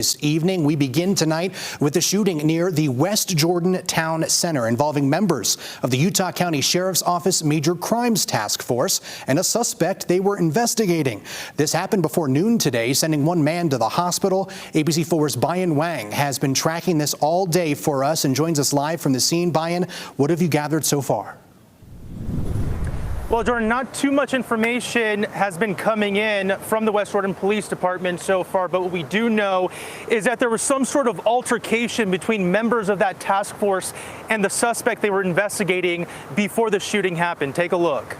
This evening, we begin tonight with the shooting near the West Jordan Town Center involving members of the Utah County Sheriff's Office Major Crimes Task Force and a suspect they were investigating. This happened before noon today, sending one man to the hospital. ABC4's Bayan Wang has been tracking this all day for us and joins us live from the scene. Bayan, what have you gathered so far? Well, Jordan, not too much information has been coming in from the West Jordan Police Department so far, but what we do know is that there was some sort of altercation between members of that task force and the suspect they were investigating before the shooting happened. Take a look.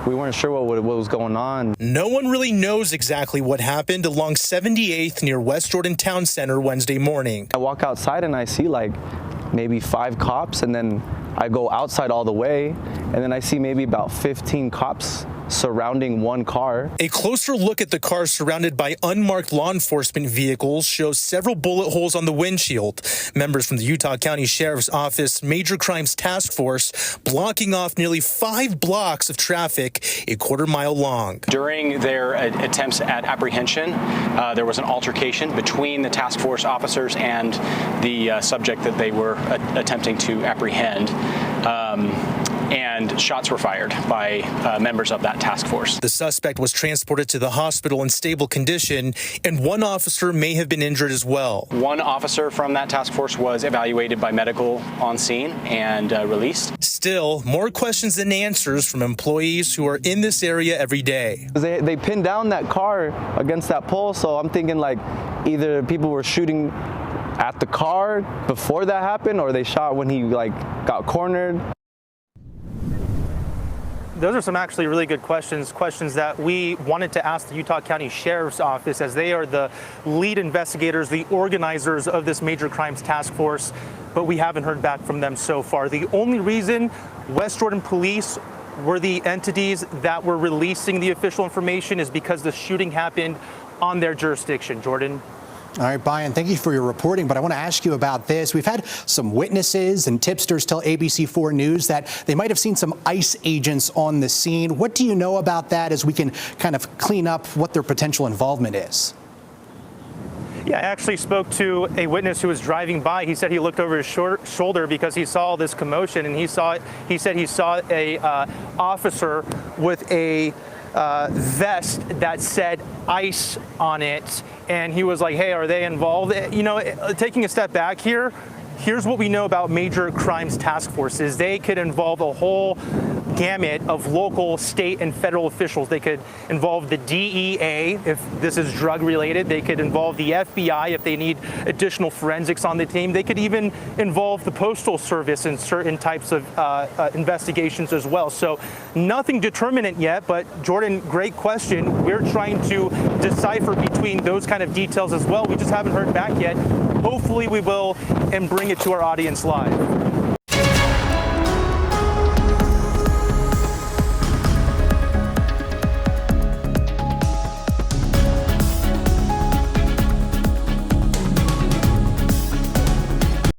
We weren't sure what was going on. No one really knows exactly what happened along 78th near West Jordan Town Center Wednesday morning. I walk outside and I see like maybe 5 cops, and then I go outside all the way, and then I see maybe about 15 cops surrounding one car. A closer look at the car surrounded by unmarked law enforcement vehicles shows several bullet holes on the windshield. Members from the Utah County Sheriff's Office Major Crimes Task Force blocking off nearly 5 blocks of traffic a quarter-mile long. During their attempts at apprehension, there was an altercation between the task force officers and the subject that they were attempting to apprehend. And shots were fired by members of that task force. The suspect was transported to the hospital in stable condition, and one officer may have been injured as well. One officer from that task force was evaluated by medical on scene and released. Still, more questions than answers from employees who are in this area every day. They pinned down that car against that pole, so I'm thinking like either people were shooting at the car before that happened, or they shot when he got cornered. Those are some actually really good questions that we wanted to ask the Utah County Sheriff's Office, as they are the lead investigators, the organizers of this Major Crimes Task Force, but we haven't heard back from them so far. The only reason West Jordan Police were the entities that were releasing the official information is because the shooting happened on their jurisdiction. Jordan? All right, Bayan, thank you for your reporting, but I want to ask you about this. We've had some witnesses and tipsters tell ABC4 News that they might have seen some ICE agents on the scene. What do you know about that, as we can kind of clean up what their potential involvement is? Yeah, I actually spoke to a witness who was driving by. He said he looked over his shoulder because he saw all this commotion, and he said he saw a officer with a vest that said ICE on it, and he was like, hey, are they involved? You know, taking a step back here, here's what we know about Major Crimes Task Forces. They could involve a whole gamut of local, state, and federal officials. They could involve the DEA if this is drug related. They could involve the FBI if they need additional forensics on the team. They could even involve the Postal Service in certain types of investigations as well. So nothing determinate yet, but Jordan, great question. We're trying to decipher between those kind of details as well. We just haven't heard back yet. Hopefully we will, and bring it to our audience live.